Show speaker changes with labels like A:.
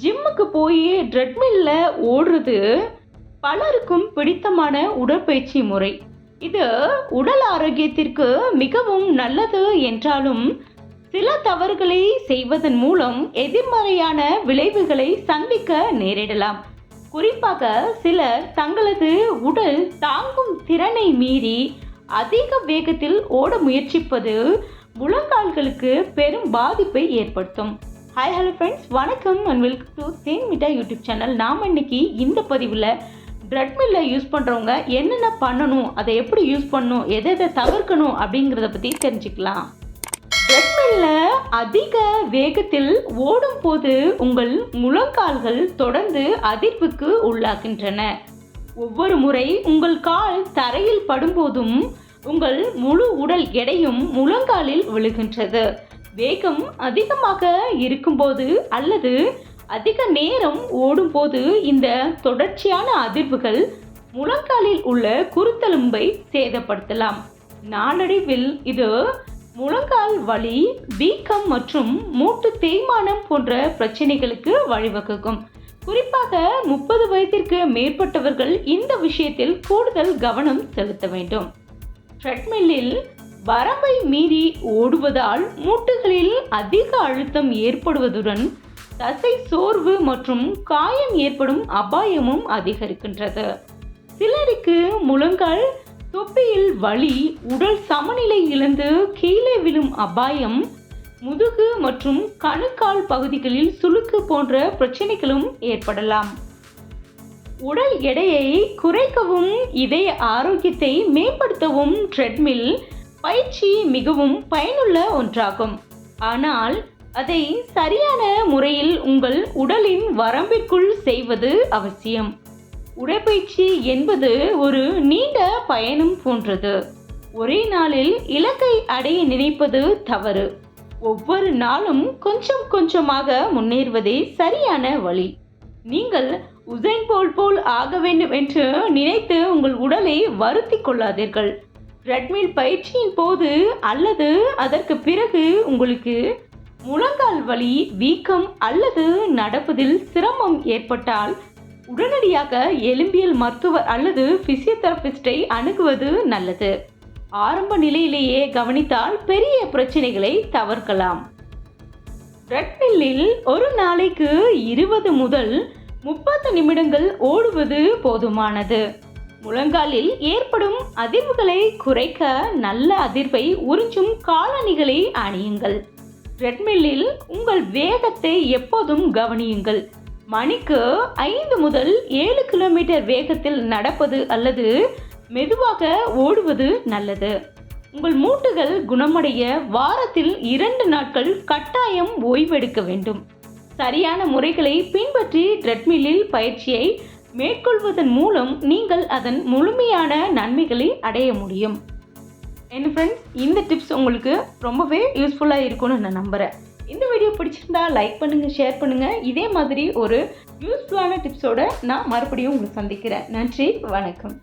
A: ஜிம்முக்கு போய் ட்ரெட்மில்ல ஓடுறது பலருக்கும் பிடித்தமான உடற்பயிற்சி முறை. இது உடல் ஆரோக்கியத்திற்கு மிகவும் நல்லது என்றாலும் சில தவறுகளை செய்வதன் மூலம் எதிர்மறையான விளைவுகளை சந்திக்க நேரிடலாம். குறிப்பாக சிலர் தங்களது உடல் தாங்கும் திறனை மீறி அதிக வேகத்தில் ஓட முயற்சிப்பது முழங்கால்களுக்கு பெரும் பாதிப்பை ஏற்படுத்தும். ஹாய் ஹலோ ஃப்ரெண்ட்ஸ், வணக்கம் அண்ட் வெல்கம் டு தேன் மிட்டாய் யூடியூப் சேனல். நாம் இன்னைக்கு இந்த பதிவில் ட்ரெட்மில்ல யூஸ் பண்ணுறவங்க என்னென்ன பண்ணணும், அதை எப்படி யூஸ் பண்ணணும், எதை தவிர்க்கணும் அப்படிங்கிறத பற்றி தெரிஞ்சுக்கலாம். ட்ரெட்மில்ல அதிக வேகத்தில் ஓடும் போது உங்கள் முழங்கால்கள் தொடர்ந்து அதிர்வுக்கு உள்ளாகின்றன. ஒவ்வொரு முறை உங்கள் கால் தரையில் படும்போதும் உங்கள் முழு உடல் எடையும் முழங்காலில் விழுகின்றது. வேகம் அதிகமாக இருக்கும்போது அல்லது அதிக நேரம் ஓடும்போது இந்த தொடர்ச்சியான அதிர்வுகள் முழங்காலில் உள்ள குருத்தெலும்பை சேதப்படுத்தலாம். நாளடைவில் இது முழங்கால் வலி, வீக்கம் மற்றும் மூட்டு தேய்மானம் போன்ற பிரச்சனைகளுக்கு வழிவகுக்கும். குறிப்பாக 30 வயதிற்கு மேற்பட்டவர்கள் இந்த விஷயத்தில் கூடுதல் கவனம் செலுத்த வேண்டும். ட்ரெட்மில்லில் வரம்பை மீறி ஓடுவதால் மூட்டுகளில் அதிக அழுத்தம் ஏற்படுவதுடன் தசை சோர்வு மற்றும் காயம் ஏற்படும் அபாயமும் அதிகரிக்கின்றது. சிலருக்கு முழங்கால் தொப்பியில் வலி, உடல் சமநிலை இழந்து கீழே விழும் அபாயம், முதுகு மற்றும் கணுக்கால் பகுதிகளில் சுளுக்கு போன்ற பிரச்சனைகளும் ஏற்படலாம். உடல் எடையை குறைக்கவும் இதய ஆரோக்கியத்தை மேம்படுத்தவும் ட்ரெட்மில் பயிற்சி மிகவும் பயனுள்ள ஒன்றாகும். ஆனால் அதை சரியான முறையில் உங்கள் உடலின் வரம்பிற்குள் செய்வது அவசியம். உடற்பயிற்சி என்பது ஒரு நீண்ட பயணம் போன்றது. ஒரே நாளில் இலக்கை அடைய நினைப்பது தவறு. ஒவ்வொரு நாளும் கொஞ்சம் கொஞ்சமாக முன்னேறுவதே சரியான வழி. நீங்கள் உசைன் போல் ஆக வேண்டும் என்று நினைத்து உங்கள் உடலை வருத்தி கொள்ளாதீர்கள். ட்ரெட்மில் பயிற்சியின் போது அல்லது அதற்கு பிறகு உங்களுக்கு முழங்கால் வலி, வீக்கம் அல்லது நடப்பதில் சிரமம் ஏற்பட்டால் உடனடியாக எலும்பியல் மருத்துவர் அல்லது பிசியோதெரபிஸ்டை அணுகுவது நல்லது. ஆரம்ப நிலையிலேயே கவனித்தால் பெரிய பிரச்சனைகளை தவிர்க்கலாம். ட்ரெட்மில்லில் ஒரு நாளைக்கு 20 முதல் 30 நிமிடங்கள் ஓடுவது போதுமானது. முழங்காலில் ஏற்படும் அதிர்வுகளை குறைக்க நல்ல அதிர்வை உறிஞ்சும் காலணிகளை அணியுங்கள். ட்ரெட்மில்லில் உங்கள் வேகத்தை எப்போதும் கவனியுங்கள். மணிக்கு 5 முதல் 7 கிலோமீட்டர் வேகத்தில் நடப்பது அல்லது மெதுவாக ஓடுவது நல்லது. உங்கள் மூட்டுகள் குணமடைய வாரத்தில் 2 நாட்கள் கட்டாயம் ஓய்வெடுக்க வேண்டும். சரியான முறைகளை பின்பற்றி ட்ரெட்மில்லில் பயிற்சியை மேற்கொள்வதன் மூலம் நீங்கள் அதன் முழுமையான நன்மைகளை அடைய முடியும். என்ன ஃப்ரெண்ட்ஸ், இந்த டிப்ஸ் உங்களுக்கு ரொம்பவே யூஸ்ஃபுல்லாக இருக்கும்னு நான் நம்புகிறேன். இந்த வீடியோ பிடிச்சிருந்தா லைக் பண்ணுங்கள், ஷேர் பண்ணுங்கள். இதே மாதிரி ஒரு யூஸ்ஃபுல்லான டிப்ஸோட நான் மறுபடியும் உங்களை சந்திக்கிறேன். நன்றி, வணக்கம்.